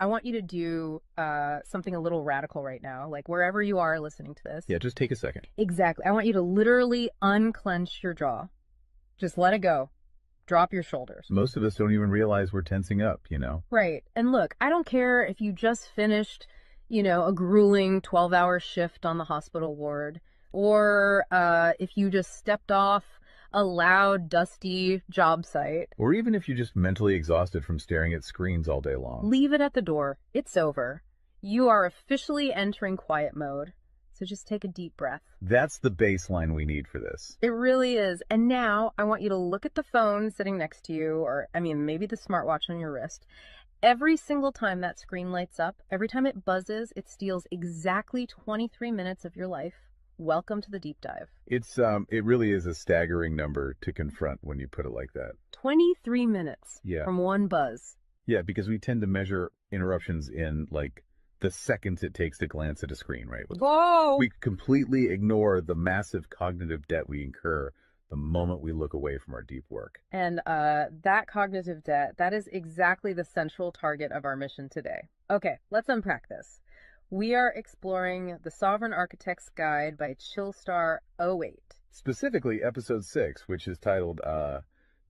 I want you to do something a little radical right now, like wherever you are listening to this. Yeah, just take a second. Exactly. I want you to literally unclench your jaw. Just let it go. Drop your shoulders. Most of us don't even realize we're tensing up, you know? Right. And look, I don't care if you just finished, a grueling 12-hour shift on the hospital ward, or if you just stepped off a loud, dusty job site. Or even if you're just mentally exhausted from staring at screens all day long. Leave it at the door. It's over. You are officially entering quiet mode. So just take a deep breath. That's the baseline we need for this. It really is. And now I want you to look at the phone sitting next to you, or maybe the smartwatch on your wrist. Every single time that screen lights up, every time it buzzes, it steals exactly 23 minutes of your life. Welcome to the deep dive. It really is a staggering number to confront when you put it like that. 23 minutes Yeah. from one buzz. Yeah, because we tend to measure interruptions in like the seconds it takes to glance at a screen, right? Whoa! We completely ignore the massive cognitive debt we incur the moment we look away from our deep work. And that cognitive debt, that is exactly the central target of our mission today. Okay, let's unpack this. We are exploring The Sovereign Architect's Guide by Chillstar 08. Specifically, episode 6, which is titled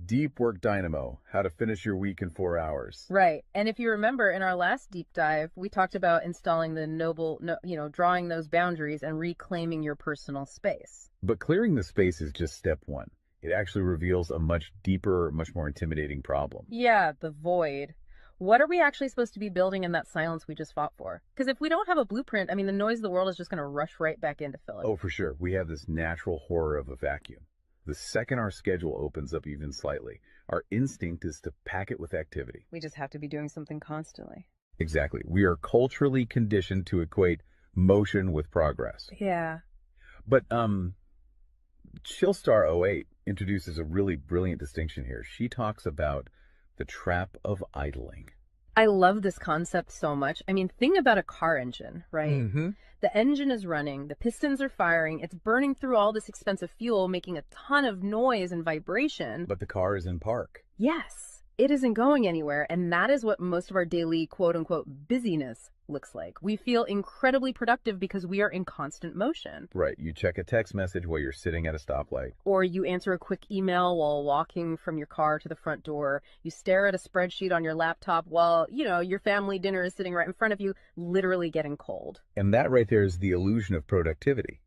Deep Work Dynamo, How to Finish Your Week in 4 Hours. Right. And if you remember in our last deep dive, we talked about installing drawing those boundaries and reclaiming your personal space. But clearing the space is just step one. It actually reveals a much deeper, much more intimidating problem. Yeah, the void. What are we actually supposed to be building in that silence we just fought for? Because if we don't have a blueprint, the noise of the world is just going to rush right back in to fill it. Oh, for sure. We have this natural horror of a vacuum. The second our schedule opens up even slightly, our instinct is to pack it with activity. We just have to be doing something constantly. Exactly. We are culturally conditioned to equate motion with progress. Yeah. But Chillstar 08 introduces a really brilliant distinction here. She talks about the trap of idling. I love this concept so much. Think about a car engine, right? Mm-hmm. The engine is running, the pistons are firing, it's burning through all this expensive fuel, making a ton of noise and vibration. But the car is in park. Yes, it isn't going anywhere, and that is what most of our daily quote-unquote busyness looks like. We feel incredibly productive because we are in constant motion. Right. You check a text message while you're sitting at a stoplight. Or you answer a quick email while walking from your car to the front door. You stare at a spreadsheet on your laptop while, your family dinner is sitting right in front of you, literally getting cold. And that right there is the illusion of productivity.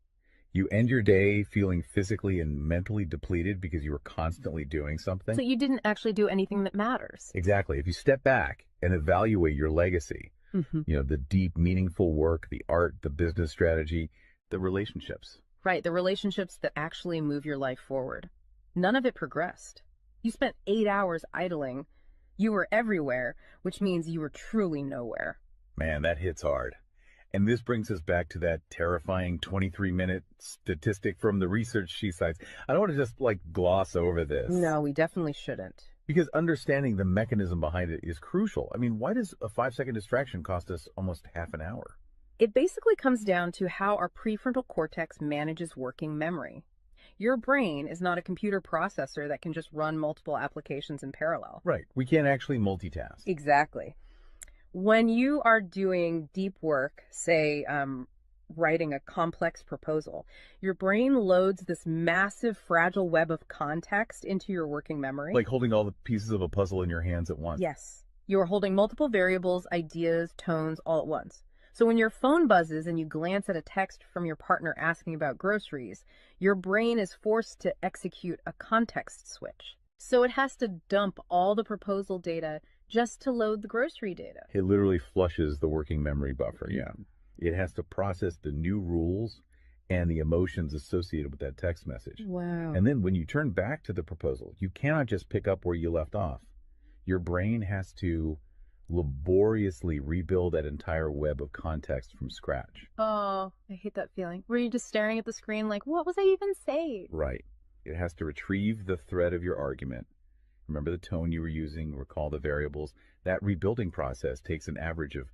You end your day feeling physically and mentally depleted because you were constantly doing something. So you didn't actually do anything that matters. Exactly. If you step back and evaluate your legacy, the deep, meaningful work, the art, the business strategy, the relationships. Right, the relationships that actually move your life forward. None of it progressed. You spent 8 hours idling. You were everywhere, which means you were truly nowhere. Man, that hits hard. And this brings us back to that terrifying 23-minute statistic from the research she cites. I don't want to just gloss over this. No, we definitely shouldn't. Because understanding the mechanism behind it is crucial. Why does a 5-second distraction cost us almost half an hour? It basically comes down to how our prefrontal cortex manages working memory. Your brain is not a computer processor that can just run multiple applications in parallel. Right. We can't actually multitask. Exactly. When you are doing deep work, say writing a complex proposal, your brain loads this massive fragile web of context into your working memory. Like holding all the pieces of a puzzle in your hands at once. Yes. You are holding multiple variables, ideas, tones all at once. So when your phone buzzes and you glance at a text from your partner asking about groceries, your brain is forced to execute a context switch. So it has to dump all the proposal data just to load the grocery data. It literally flushes the working memory buffer, yeah. It has to process the new rules and the emotions associated with that text message. Wow. And then when you turn back to the proposal, you cannot just pick up where you left off. Your brain has to laboriously rebuild that entire web of context from scratch. Oh, I hate that feeling. Were you just staring at the screen like, what was I even saying? Right. It has to retrieve the thread of your argument. Remember the tone you were using, recall the variables. That rebuilding process takes an average of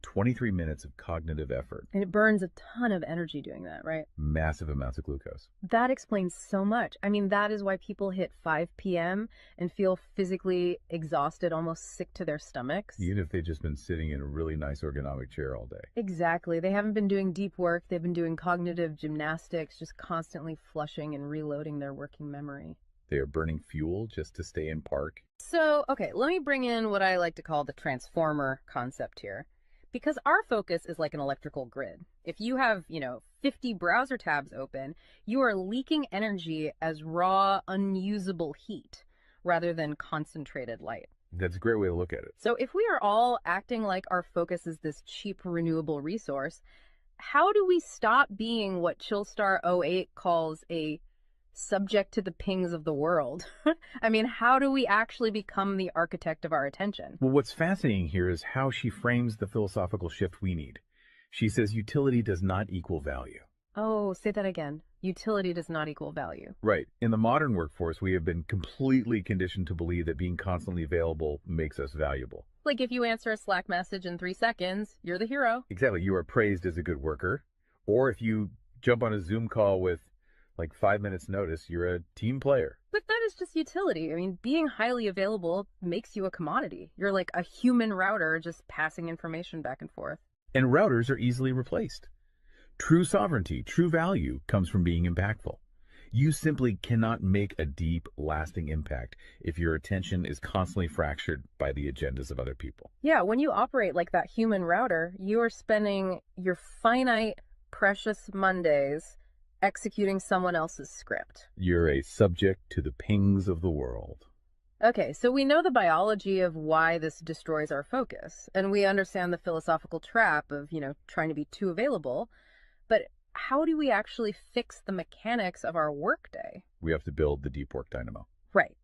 23 minutes of cognitive effort, And it burns a ton of energy doing that, right? massive amounts of glucose. That explains so much. I mean, that is why people hit 5 p.m. and feel physically exhausted, almost sick to their stomachs. Even if they've just been sitting in a really nice ergonomic chair all day. Exactly. They haven't been doing deep work. They've been doing cognitive gymnastics, just constantly flushing and reloading their working memory. They are burning fuel just to stay in park. So, okay, let me bring in what I like to call the transformer concept here. Because our focus is like an electrical grid. If you have, 50 browser tabs open, you are leaking energy as raw, unusable heat rather than concentrated light. That's a great way to look at it. So if we are all acting like our focus is this cheap renewable resource, how do we stop being what Chillstar '08 calls a subject to the pings of the world? I mean, how do we actually become the architect of our attention? Well, what's fascinating here is how she frames the philosophical shift we need. She says utility does not equal value. Oh, say that again. Utility does not equal value. Right. In the modern workforce, we have been completely conditioned to believe that being constantly available makes us valuable. Like if you answer a Slack message in 3 seconds, you're the hero. Exactly. You are praised as a good worker. Or if you jump on a Zoom call with like 5 minutes notice, you're a team player. But that is just utility. I mean, being highly available makes you a commodity. You're like a human router just passing information back and forth. And routers are easily replaced. True sovereignty, true value comes from being impactful. You simply cannot make a deep, lasting impact if your attention is constantly fractured by the agendas of other people. Yeah, when you operate like that human router, you are spending your finite, precious Mondays executing someone else's script. You're a subject to the pings of the world. Okay, so we know the biology of why this destroys our focus, and we understand the philosophical trap of, trying to be too available, but how do we actually fix the mechanics of our workday? We have to build the deep work dynamo. Right.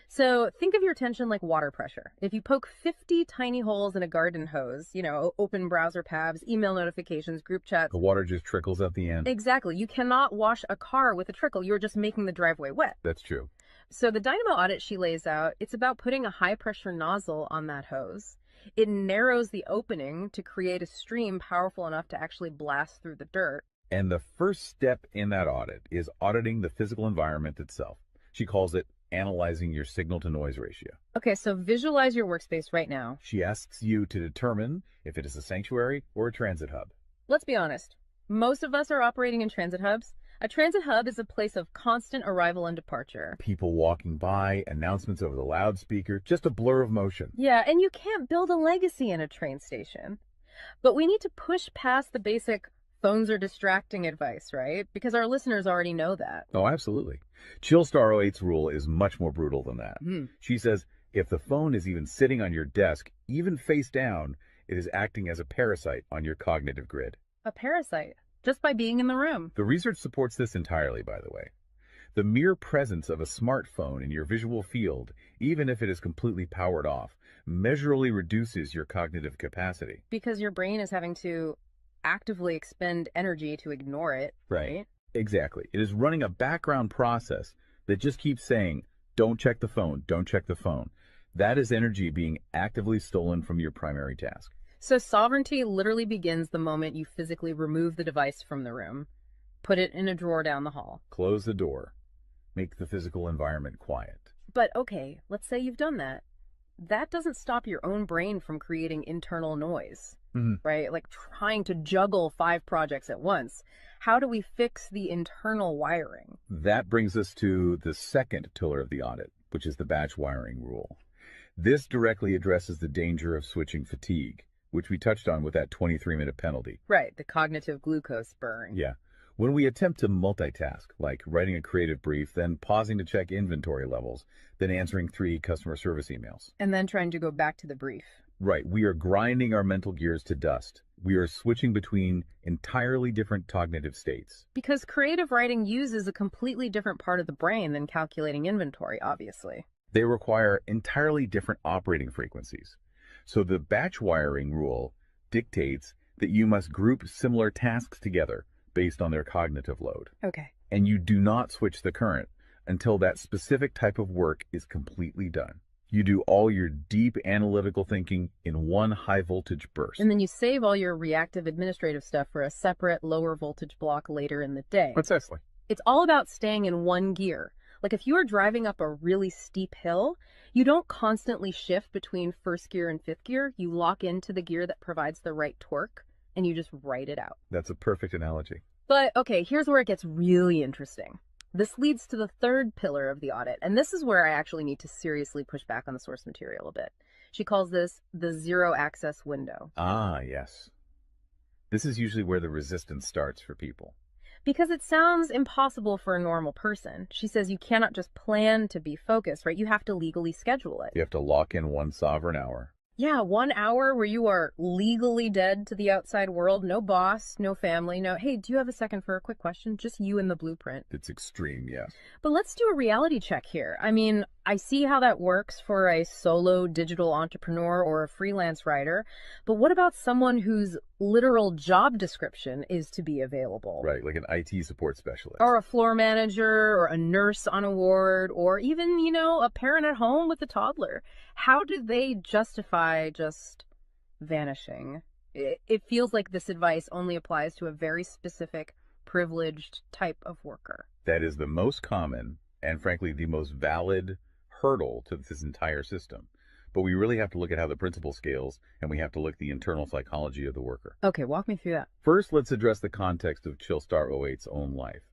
So think of your attention like water pressure. If you poke 50 tiny holes in a garden hose, open browser tabs, email notifications, group chats. The water just trickles at the end. Exactly. You cannot wash a car with a trickle. You're just making the driveway wet. That's true. So the Dynamo Audit she lays out, it's about putting a high pressure nozzle on that hose. It narrows the opening to create a stream powerful enough to actually blast through the dirt. And the first step in that audit is auditing the physical environment itself. She calls it analyzing your signal-to-noise ratio. Okay, so visualize your workspace right now. She asks you to determine if it is a sanctuary or a transit hub. Let's be honest. Most of us are operating in transit hubs. A transit hub is a place of constant arrival and departure. People walking by, announcements over the loudspeaker, just a blur of motion. Yeah, and you can't build a legacy in a train station. But we need to push past the basic phones are distracting advice, right? Because our listeners already know that. Oh, absolutely. Chillstar '08's rule is much more brutal than that. She says if the phone is even sitting on your desk, even face down, it is acting as a parasite on your cognitive grid. A parasite, just by being in the room. The research supports this entirely, by the way. The mere presence of a smartphone in your visual field, even if it is completely powered off, measurably reduces your cognitive capacity. Because your brain is having to actively expend energy to ignore it, right? Exactly. It is running a background process that just keeps saying, don't check the phone, don't check the phone. That is energy being actively stolen from your primary task. So sovereignty literally begins the moment you physically remove the device from the room, put it in a drawer down the hall. Close the door. Make the physical environment quiet. But okay, let's say you've done that. That doesn't stop your own brain from creating internal noise, right? Like trying to juggle 5 projects at once. How do we fix the internal wiring? That brings us to the second pillar of the audit, which is the batch wiring rule. This directly addresses the danger of switching fatigue, which we touched on with that 23-minute penalty. Right, the cognitive glucose burn. Yeah. When we attempt to multitask, like writing a creative brief, then pausing to check inventory levels, then answering 3 customer service emails. And then trying to go back to the brief. Right. We are grinding our mental gears to dust. We are switching between entirely different cognitive states. Because creative writing uses a completely different part of the brain than calculating inventory, obviously. They require entirely different operating frequencies. So the batch wiring rule dictates that you must group similar tasks together based on their cognitive load. Okay. And you do not switch the current until that specific type of work is completely done. You do all your deep analytical thinking in one high voltage burst. And then you save all your reactive administrative stuff for a separate lower voltage block later in the day. Precisely. It's all about staying in one gear. Like if you are driving up a really steep hill, you don't constantly shift between first gear and fifth gear. You lock into the gear that provides the right torque and you just ride it out. That's a perfect analogy. But okay, here's where it gets really interesting. This leads to the third pillar of the audit, and this is where I actually need to seriously push back on the source material a bit. She calls this the zero access window. Ah, yes. This is usually where the resistance starts for people. Because it sounds impossible for a normal person. She says you cannot just plan to be focused, right? You have to legally schedule it. You have to lock in one sovereign hour. Yeah, 1 hour where you are legally dead to the outside world. No boss, no family, no, hey, do you have a second for a quick question? Just you and the blueprint. It's extreme, yes. But let's do a reality check here. I mean, I see how that works for a solo digital entrepreneur or a freelance writer, but what about someone whose literal job description is to be available? Right, like an IT support specialist. Or a floor manager, or a nurse on a ward, or even, a parent at home with a toddler. How do they justify just vanishing? It feels like this advice only applies to a very specific, privileged type of worker. That is the most common and, frankly, the most valid hurdle to this entire system. But we really have to look at how the principle scales, and we have to look at the internal psychology of the worker. Okay, walk me through that. First, let's address the context of Chillstar '08's own life.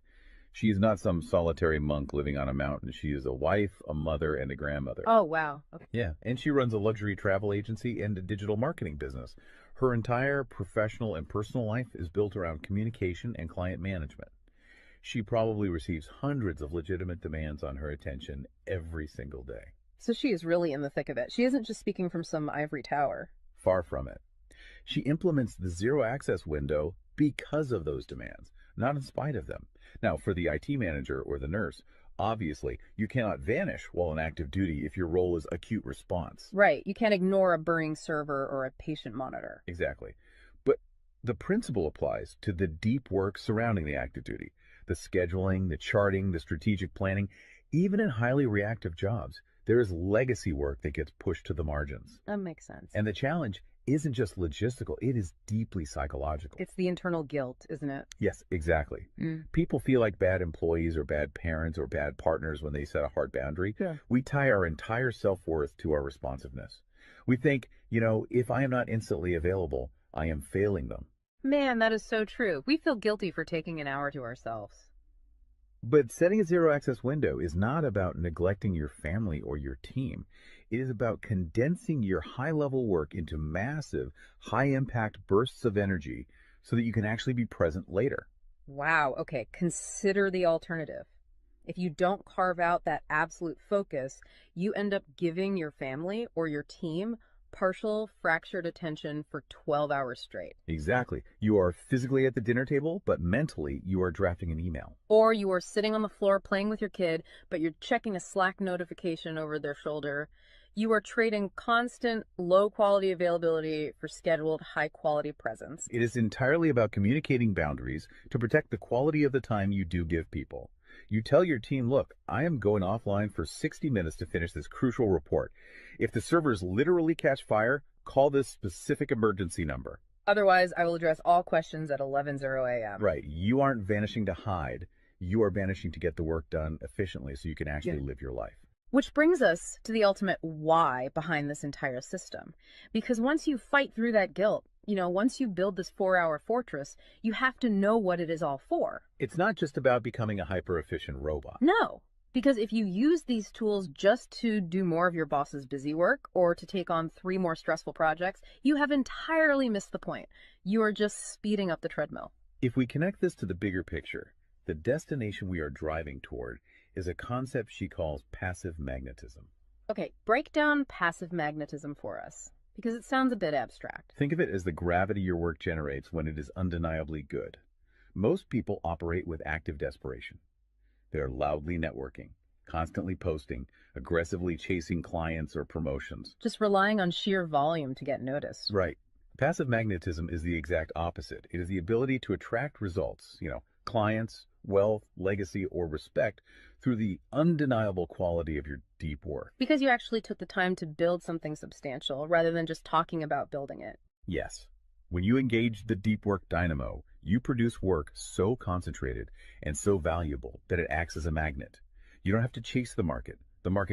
She is not some solitary monk living on a mountain. She is a wife, a mother, and a grandmother. Oh, wow. Okay. Yeah, and she runs a luxury travel agency and a digital marketing business. Her entire professional and personal life is built around communication and client management. She probably receives hundreds of legitimate demands on her attention every single day. So she is really in the thick of it. She isn't just speaking from some ivory tower. Far from it. She implements the zero access window because of those demands, not in spite of them. Now, for the IT manager or the nurse, obviously, you cannot vanish while on active duty if your role is acute response. Right. You can't ignore a burning server or a patient monitor. Exactly. But the principle applies to the deep work surrounding the active duty, the scheduling, the charting, the strategic planning. Even in highly reactive jobs, there is legacy work that gets pushed to the margins. That makes sense. And the challenge isn't just logistical, it is deeply psychological. It's the internal guilt, isn't it? Yes, exactly. People feel like bad employees or bad parents or bad partners when they set a hard boundary. Yeah. We tie our entire self-worth to our responsiveness. We think, if I am not instantly available, I am failing them. Man, that is so true. We feel guilty for taking an hour to ourselves. But setting a zero access window is not about neglecting your family or your team. It is about condensing your high level work into massive, high impact bursts of energy so that you can actually be present later. Wow. Okay. Consider the alternative. If you don't carve out that absolute focus, you end up giving your family or your team partial fractured attention for 12 hours straight. Exactly. You are physically at the dinner table, but mentally you are drafting an email. Or you are sitting on the floor playing with your kid, but you're checking a Slack notification over their shoulder. You are trading constant low quality availability for scheduled high quality presence. It is entirely about communicating boundaries to protect the quality of the time you do give people. You tell your team, look, I am going offline for 60 minutes to finish this crucial report. If the servers literally catch fire, call this specific emergency number. Otherwise, I will address all questions at 11:00 a.m. Right. You aren't vanishing to hide. You are vanishing to get the work done efficiently so you can actually live your life. Which brings us to the ultimate why behind this entire system. Because once you fight through that guilt, once you build this 4-hour fortress, you have to know what it is all for. It's not just about becoming a hyper-efficient robot. No, because if you use these tools just to do more of your boss's busy work or to take on 3 more stressful projects, you have entirely missed the point. You are just speeding up the treadmill. If we connect this to the bigger picture, the destination we are driving toward is a concept she calls passive magnetism. Okay, break down passive magnetism for us, because it sounds a bit abstract. Think of it as the gravity your work generates when it is undeniably good. Most people operate with active desperation. They're loudly networking, constantly posting, aggressively chasing clients or promotions. Just relying on sheer volume to get noticed. Right. Passive magnetism is the exact opposite. It is the ability to attract results, clients, wealth, legacy, or respect through the undeniable quality of your deep work. Because you actually took the time to build something substantial rather than just talking about building it. Yes, when you engage the deep work dynamo, you produce work so concentrated and so valuable that it acts as a magnet. You don't have to chase the market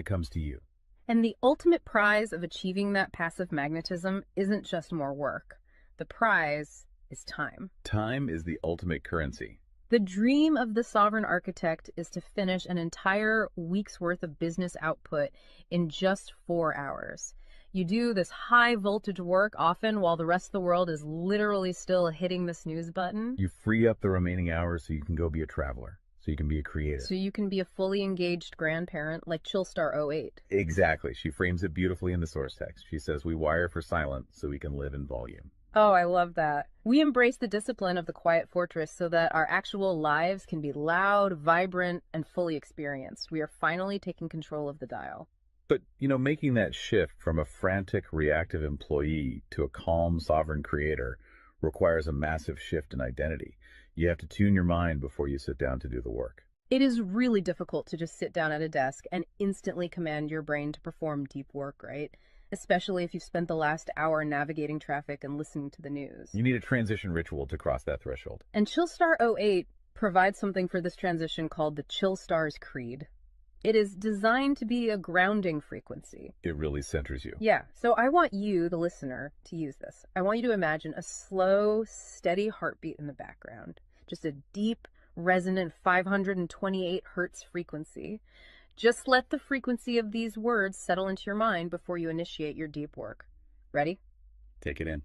comes to you. And the ultimate prize of achieving that passive magnetism isn't just more work. The prize is time. Time is the ultimate currency. The dream of the sovereign architect is to finish an entire week's worth of business output in just 4 hours. You do this high voltage work often while the rest of the world is literally still hitting the snooze button. You free up the remaining hours so you can go be a traveler, so you can be a creator. So you can be a fully engaged grandparent like Chillstar 08. Exactly. She frames it beautifully in the source text. She says, we wire for silent so we can live in volume. Oh, I love that. We embrace the discipline of the quiet fortress so that our actual lives can be loud, vibrant, and fully experienced. We are finally taking control of the dial. But, making that shift from a frantic, reactive employee to a calm, sovereign creator requires a massive shift in identity. You have to tune your mind before you sit down to do the work. It is really difficult to just sit down at a desk and instantly command your brain to perform deep work, right? Especially if you've spent the last hour navigating traffic and listening to the news. You need a transition ritual to cross that threshold. And Chillstar 08 provides something for this transition called the Chillstar's Creed. It is designed to be a grounding frequency. It really centers you. Yeah, so I want you, the listener, to use this. I want you to imagine a slow, steady heartbeat in the background. Just a deep, resonant 528 hertz frequency. Just let the frequency of these words settle into your mind before you initiate your deep work. Ready? Take it in.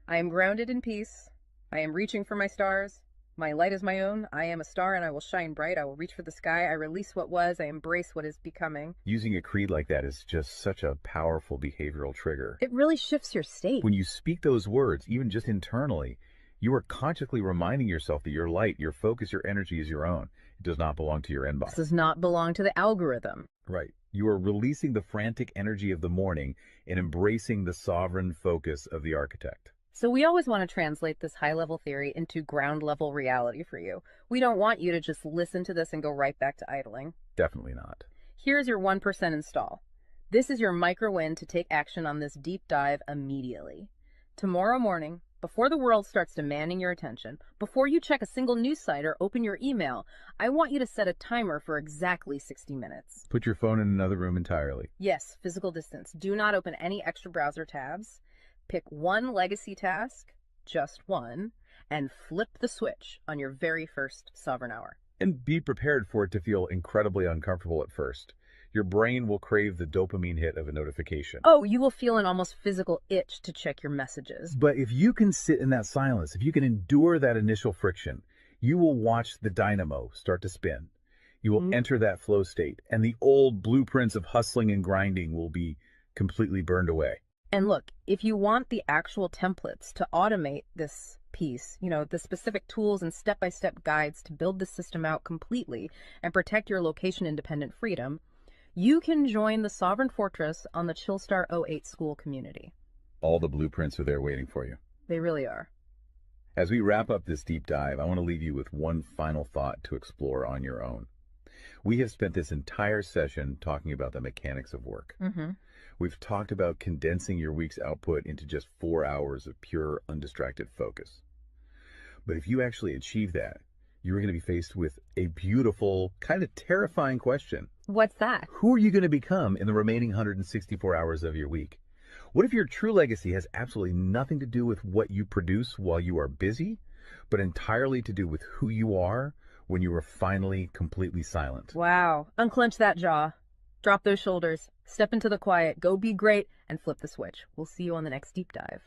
I am grounded in peace. I am reaching for my stars. My light is my own. I am a star and I will shine bright. I will reach for the sky. I release what was. I embrace what is becoming. Using a creed like that is just such a powerful behavioral trigger. It really shifts your state. When you speak those words, even just internally, you are consciously reminding yourself that your light, your focus, your energy is your own. It does not belong to your inbox. This does not belong to the algorithm. Right. You are releasing the frantic energy of the morning and embracing the sovereign focus of the architect. So we always want to translate this high-level theory into ground-level reality for you. We don't want you to just listen to this and go right back to idling. Definitely not. Here's your 1% install. This is your micro-win to take action on this deep dive immediately. Tomorrow morning, before the world starts demanding your attention, before you check a single news site or open your email, I want you to set a timer for exactly 60 minutes. Put your phone in another room entirely. Yes, physical distance. Do not open any extra browser tabs. Pick one legacy task, just one, and flip the switch on your very first sovereign hour. And be prepared for it to feel incredibly uncomfortable at first. Your brain will crave the dopamine hit of a notification. Oh, you will feel an almost physical itch to check your messages. But if you can sit in that silence, if you can endure that initial friction, you will watch the dynamo start to spin. You will enter that flow state, and the old blueprints of hustling and grinding will be completely burned away. And look, if you want the actual templates to automate this piece, the specific tools and step-by-step guides to build the system out completely and protect your location-independent freedom, you can join the Sovereign Fortress on the Chillstar 08 school community. All the blueprints are there waiting for you. They really are. As we wrap up this deep dive, I want to leave you with one final thought to explore on your own. We have spent this entire session talking about the mechanics of work. We've talked about condensing your week's output into just 4 hours of pure, undistracted focus. But if you actually achieve that, you're going to be faced with a beautiful, kind of terrifying question. What's that? Who are you going to become in the remaining 164 hours of your week? What if your true legacy has absolutely nothing to do with what you produce while you are busy, but entirely to do with who you are when you are finally completely silent? Wow. Unclench that jaw. Drop those shoulders. Step into the quiet. Go be great and flip the switch. We'll see you on the next deep dive.